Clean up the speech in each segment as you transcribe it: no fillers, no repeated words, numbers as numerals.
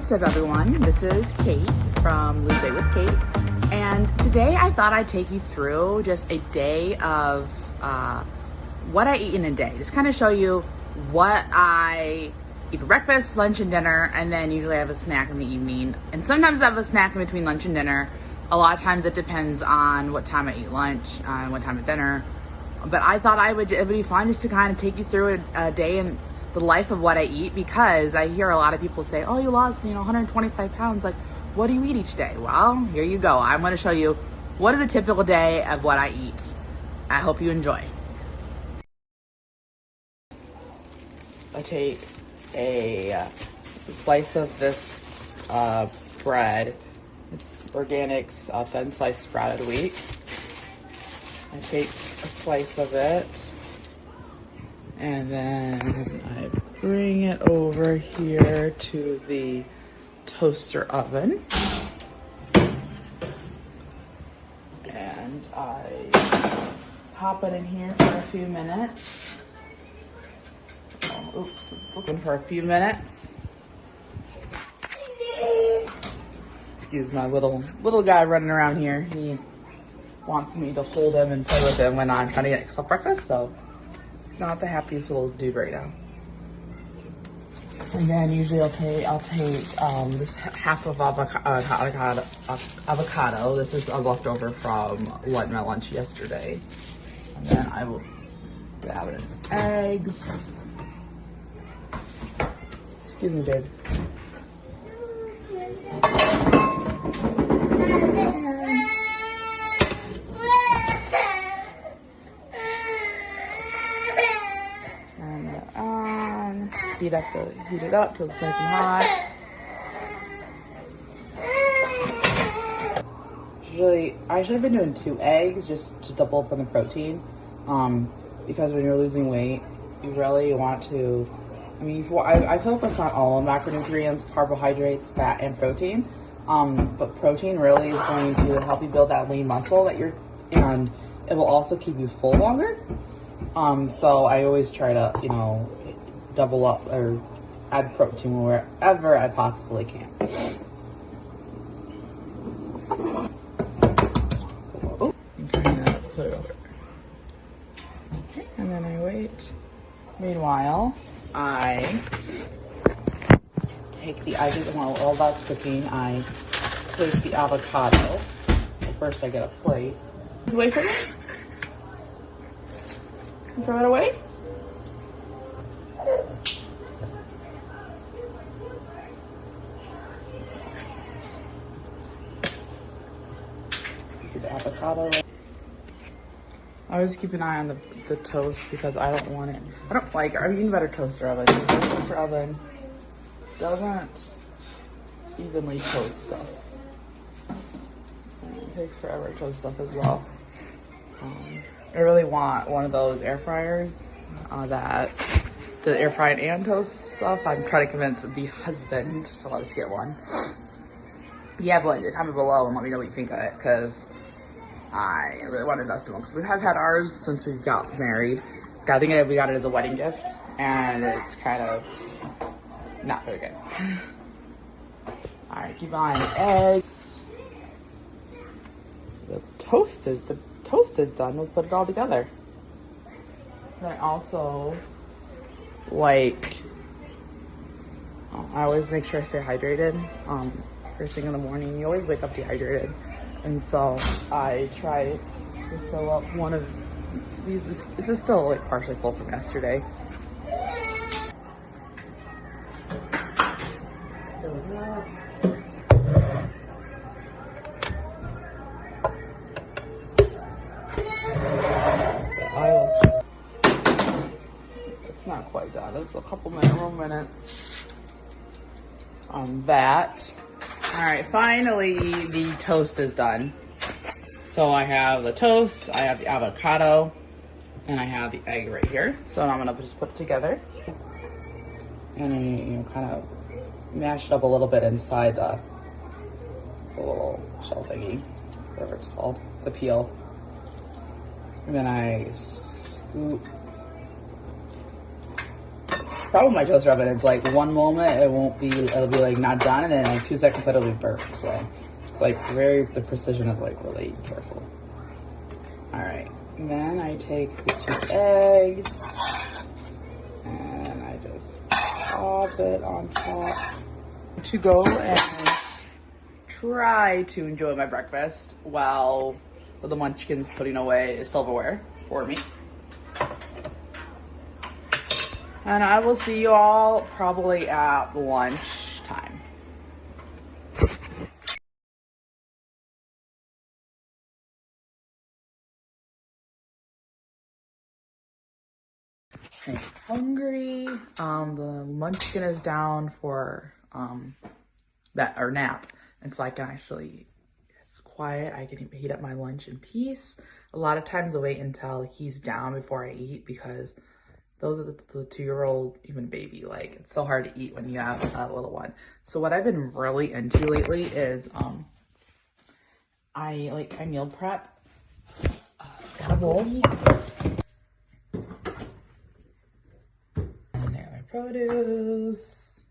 What's up, everyone? This is Kate from Lose Weight with Kate, and today I thought I'd take you through just a day of what I eat in a day. Just kind of show you what I eat for breakfast, lunch, and dinner, and then usually I have a snack in the evening. And sometimes I have a snack in between lunch and dinner. A lot of times it depends on what time I eat lunch and what time at dinner. But I thought it would be fun just to kind of take you through a day in the life of what I eat, because I hear a lot of people say, oh, you lost 125 pounds. Like, what do you eat each day? Well, here you go. I'm going to show you what is a typical day of what I eat. I hope you enjoy. I take a slice of this bread. It's Organics thin sliced sprouted wheat. I take a slice of it, and then I bring it over here to the toaster oven, and I pop it in here for a few minutes. Oh, oops, looking for a few minutes. Excuse my little guy running around here. He wants me to hold him and play with him when I'm trying to get myself breakfast, so he's not the happiest little dude right now. And then usually I'll take this half of avocado. This is a leftover from my lunch yesterday. And then I will grab it in eggs. Excuse me, babe. Heat it up till it's nice and hot. I should have been doing 2 eggs just to double up on the protein. Because when you're losing weight, you really want to. I focus on all macronutrients, carbohydrates, fat, and protein. But protein really is going to help you build that lean muscle and it will also keep you full longer. So I always try to, double up or add protein wherever I possibly can. Oh, kind of put it over. Okay, and then I wait. Meanwhile, I take while that's cooking, I take the avocado. Well, first I get a plate. Is away from me? Throw it away. The avocado. I always keep an eye on the toast because I don't want it. I'm using better toaster oven. The toaster oven doesn't evenly toast stuff. And it takes forever to toast stuff as well. I really want one of those air fryers that the air fried and toast stuff. I'm trying to convince the husband to let us get one. If you have one, comment below and let me know what you think of it, because I really want to invest in one, because we have had ours since we got married. I think we got it as a wedding gift, and it's kind of not very good. All right, keep buying eggs. The toast is done. We'll put it all together. And I also I always make sure I stay hydrated. First thing in the morning, you always wake up dehydrated. And so I try to fill up one of these. This is still partially full from yesterday. There we go. It's not quite done. It's a couple more minutes on that. All right, finally the toast is done. So I have the toast, I have the avocado, and I have the egg right here. So now I'm gonna just put it together and kind of mash it up a little bit inside the little shell thingy, whatever it's called, the peel. And then I scoop problem with my toaster oven. It's like one moment it'll be like not done, and then like 2 seconds later it'll be burnt. So it's like the precision is like really careful. All right, and then I take the 2 eggs and I just pop it on top to go and try to enjoy my breakfast while the Munchkins putting away silverware for me. And I will see you all probably at lunchtime. I'm hungry. The Munchkin is down for nap, and so I can actually, it's quiet. I can heat up my lunch in peace. A lot of times I wait until he's down before I eat because those are the 2-year-old, even baby, like it's so hard to eat when you have a little one. So what I've been really into lately is I meal prep. It's got a bowl. And there my produce.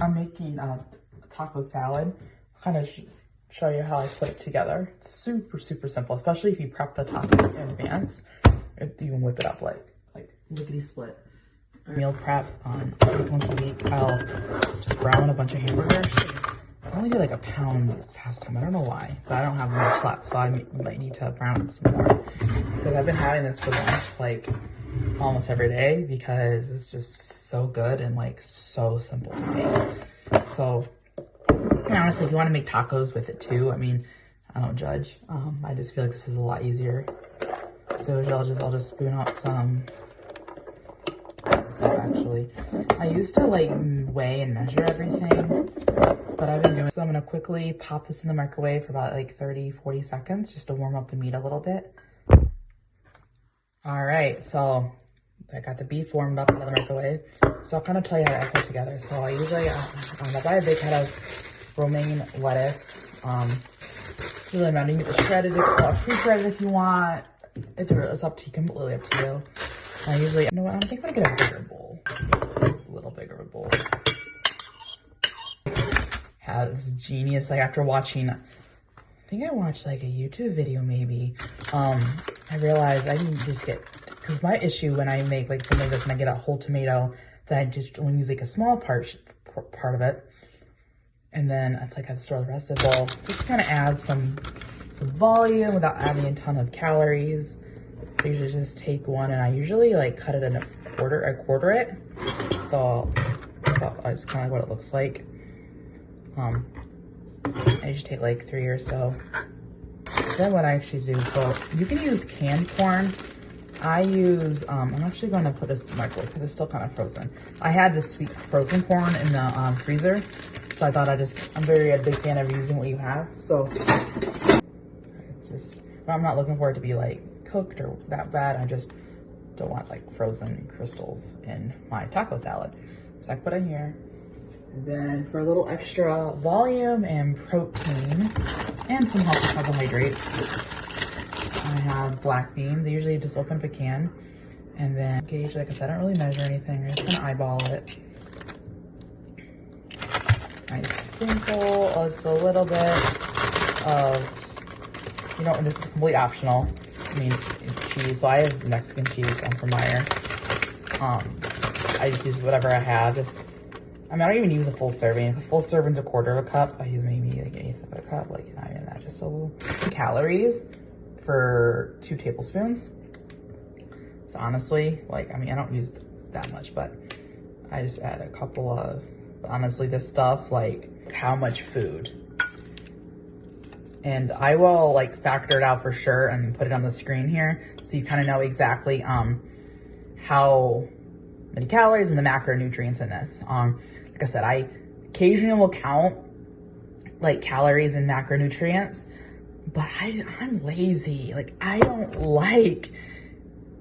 I'm making a taco salad. Kind of show you how I put it together. It's super, super simple, especially if you prep the taco in advance. You can whip it up like lickety split. Meal prep once a week. I'll just brown a bunch of hamburgers. I only did like a pound this past time. I don't know why, but I don't have much left, so I might need to brown up some more. Because I've been having this for lunch like almost every day because it's just so good and like so simple to make. So honestly, if you want to make tacos with it too, I mean, I don't judge. I just feel like this is a lot easier. So I'll just spoon up some. Actually, I used to like weigh and measure everything, but I've been doing so I'm gonna quickly pop this in the microwave for about like 30-40 seconds just to warm up the meat a little bit. All right, so I got the beef warmed up in the microwave. So I'll kind of tell you how I put it together. So I usually I buy a big head of romaine lettuce. Really amount. You can get the shredded or pre-shredded if you want. It's up to you, completely up to you. I usually, you know what, I think I'm gonna get a bigger bowl. A little bigger of a bowl. Yeah, it's genius. Like after watching, I think I watched like a YouTube video maybe. I realized I didn't just get, because my issue when I make like something like this and I get a whole tomato, then I just only use like a small part of it. And then it's like I have to store the rest of the bowl. Just kind of add some volume without adding a ton of calories. So you usually just take one, and I usually like cut it in a quarter. I quarter it, so it's kind of what it looks like. I just take like 3 or so. Then what I actually do, so you can use canned corn. I use, I'm actually going to put this in the microwave because it's still kind of frozen. I had this sweet frozen corn in the freezer, so I thought I'm a big fan of using what you have. So it's just, I'm not looking for it to be like cooked or that bad. I just don't want like frozen crystals in my taco salad. So I put it here. And then for a little extra volume and protein and some healthy carbohydrates, I have black beans. I usually just open up a can and then gauge, like I said, I don't really measure anything. I'm just gonna eyeball it. I sprinkle just a little bit of, you know, and this is completely optional. I mean, cheese. So I have Mexican cheese from Meyer. I just use whatever I have. I don't even use a full serving because full serving's a quarter of a cup. I use maybe like 1/8 of a cup, like not even that, just a little. Calories for 2 tablespoons. So honestly, like, I mean, I don't use that much, but I just add a couple of, honestly, this stuff, like how much food. And I will like factor it out for sure and then put it on the screen here so you kind of know exactly how many calories and the macronutrients in this. Like I said, I occasionally will count like calories and macronutrients, but I'm lazy. Like I don't like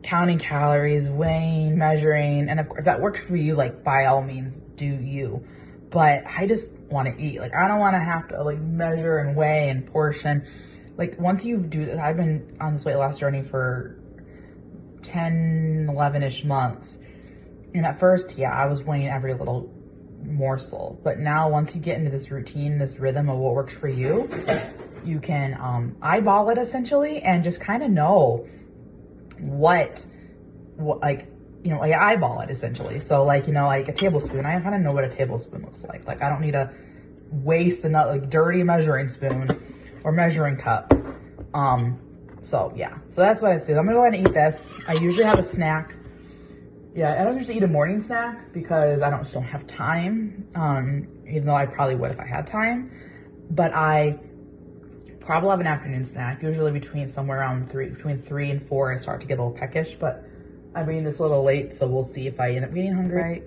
counting calories, weighing, measuring, and if that works for you, like by all means do you. But I just want to eat. Like, I don't want to have to like measure and weigh and portion. Like once you do this, I've been on this weight loss journey for 10, 11-ish months. And at first, yeah, I was weighing every little morsel. But now once you get into this routine, this rhythm of what works for you, you can eyeball it essentially and just kind of know what like, you know, like eyeball it essentially. So like, you know, like a tablespoon, I kind of know what a tablespoon looks like. Like I don't need to waste another like dirty measuring spoon or measuring cup. So yeah, so that's what I do. I'm gonna go ahead and eat this. I usually have a snack. Yeah, I don't usually eat a morning snack because I just don't have time. Even though I probably would if I had time, but I probably have an afternoon snack, usually between somewhere around between 3 and 4, I start to get a little peckish, but I'm eating this a little late, so we'll see if I end up getting hungry.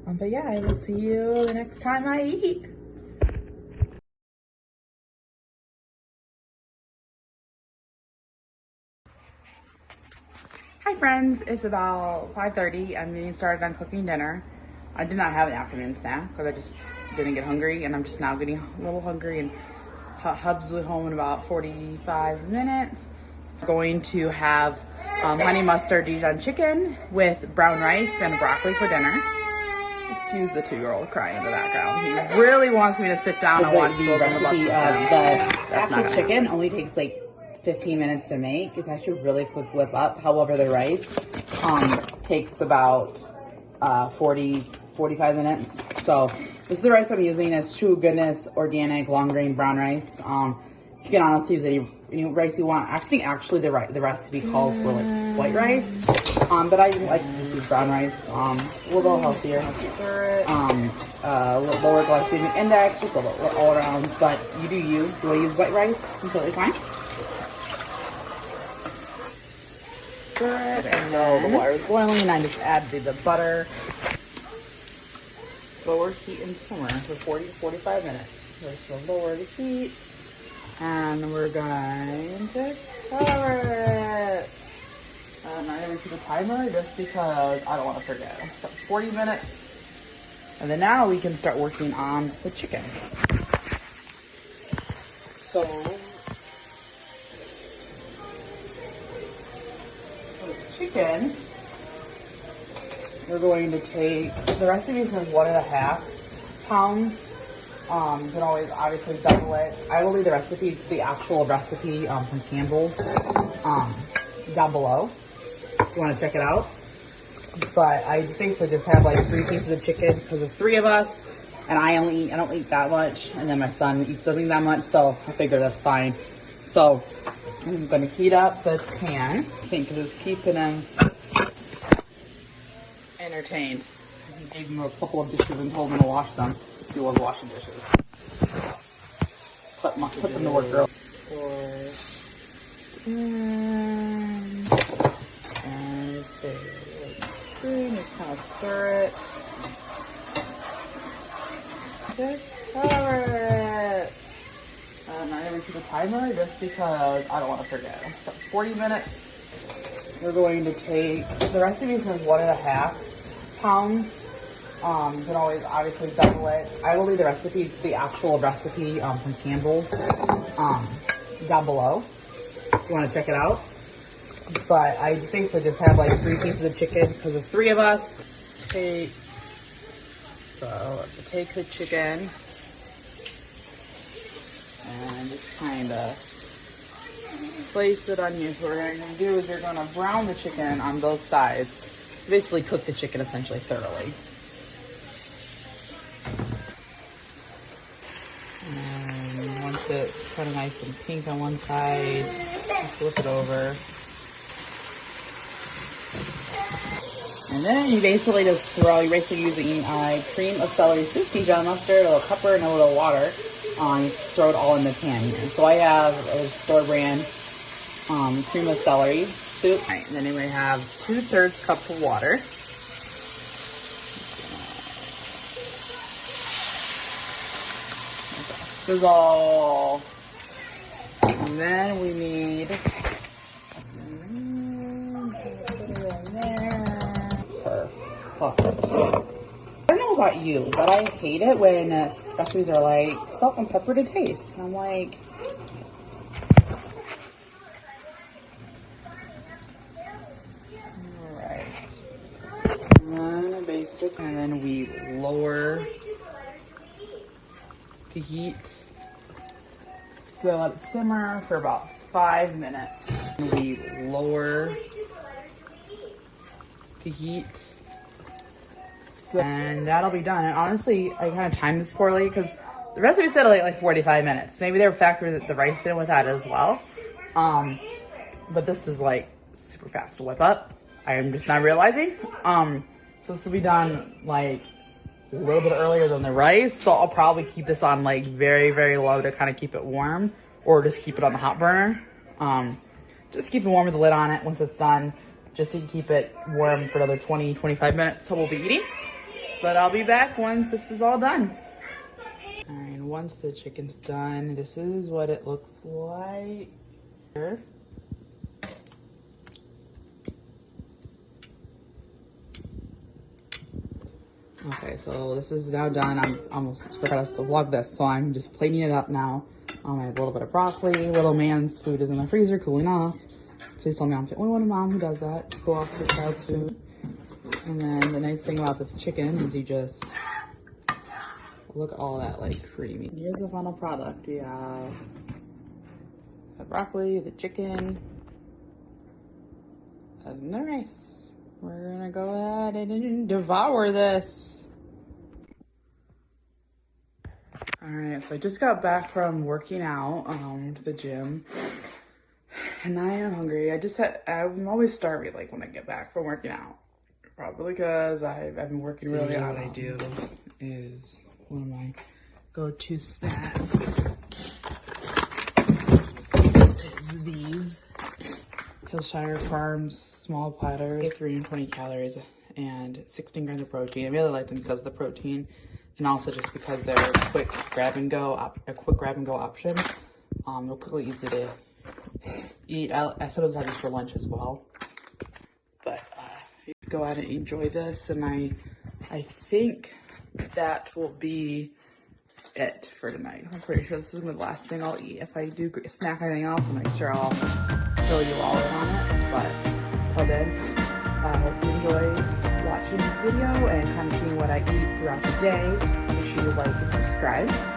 But yeah, I will see you the next time I eat. Hi friends, it's about 5:30. I'm getting started on cooking dinner. I did not have an afternoon snack because I just didn't get hungry, and I'm just now getting a little hungry, and Hubs will be home in about 45 minutes. We're going to have honey mustard Dijon chicken with brown rice and broccoli for dinner. Excuse the 2-year-old crying in the background. He really wants me to sit down and watch the recipe. The actual chicken only takes like 15 minutes to make. It's actually a really quick whip up. However, the rice takes about 45 minutes. So this is the rice I'm using. It's True Goodness organic long grain brown rice. You can honestly use any rice you want. I think actually the recipe calls for like white rice, but I like to just use brown rice. A little healthier, a little lower glycemic index, just a little all around. But you do you. You want to use white rice? Completely fine. Stir it, and so the water is boiling, and I just add the butter. Lower heat and simmer for 40 to 45 minutes. Just to lower the heat. And we're going to cover it. I'm not going to see the timer just because I don't want to forget. I'll start 40 minutes. And then now we can start working on the chicken. So, for the chicken, we're going to take, the recipe says 1.5 pounds. You can always obviously double it. I will leave the recipe, the actual recipe from Campbell's down below if you want to check it out. But I basically just have like 3 pieces of chicken because there's 3 of us, and I don't eat that much, and then my son doesn't eat that much, so I figure that's fine. So I'm going to heat up the pan. Sink is keeping him entertained. I gave him a couple of dishes and told him to wash them. He loves washing dishes. Put them to work, girls. And just take a spoon, just kind of stir it. Just cover it. I'm not going to see the timer just because I don't want to forget. I'll start 40 minutes. We're going to take, the recipe says 1.5 pounds. You can always obviously double it. I will leave the recipe, the actual recipe from Campbell's down below if you want to check it out. But I basically just have like 3 pieces of chicken because there's 3 of us. Take the chicken and just kind of place it on you. So what you're going to do is you're going to brown the chicken on both sides. Basically cook the chicken essentially thoroughly. And once it's kind of nice and pink on one side, flip it over. And then you basically just you're basically using cream of celery soup, Dijon mustard, a little pepper, and a little water. You throw it all in the pan here. So I have a store brand cream of celery soup. Right, and then we have 2/3 cups of water. Sizzle. And then we need perfect. I don't know about you, but I hate it when recipes are like salt and pepper to taste. And I'm like, alright. And And then we lower the heat. So let it simmer for about 5 minutes. And we lower the heat. So, and that'll be done. And honestly, I kind of timed this poorly because the recipe said like 45 minutes. Maybe they were factoring the rice in with that as well. But this is like super fast to whip up. I am just not realizing. So this will be done like a little bit earlier than the rice. So I'll probably keep this on like very, very low to kind of keep it warm, or just keep it on the hot burner. Just keep it warm with the lid on it once it's done, just to keep it warm for another 20, 25 minutes. So we'll be eating, but I'll be back once this is all done. All right, once the chicken's done, this is what it looks like. Okay, so this is now done. I almost forgot us to vlog this, so I'm just plating it up now. I have a little bit of broccoli. Little man's food is in the freezer, cooling off. Please tell me I'm the only one mom who does that, to cool off the child's food. And then the nice thing about this chicken is you just look at all that like creamy. Here's the final product. We have the broccoli, the chicken, and the rice. We're gonna go ahead and devour this. All right, so I just got back from working out to the gym, and I am hungry. I'm always starving like when I get back from working out, probably because I've been working really hard. What I do is one of my go-to snacks is these Hillshire Farms small platters, 320 calories and 16 grams of protein. I really like them because of the protein, and also just because they're a quick grab and go option. They're quickly easy to eat. I sometimes have this for lunch as well. But go out and enjoy this, and I think that will be it for tonight. I'm pretty sure this is the last thing I'll eat. If I do snack anything else, I'll make sure I'll fill you all in on it. But until then, I hope you enjoy watching this video and kind of seeing what I eat throughout the day. Make sure you like and subscribe.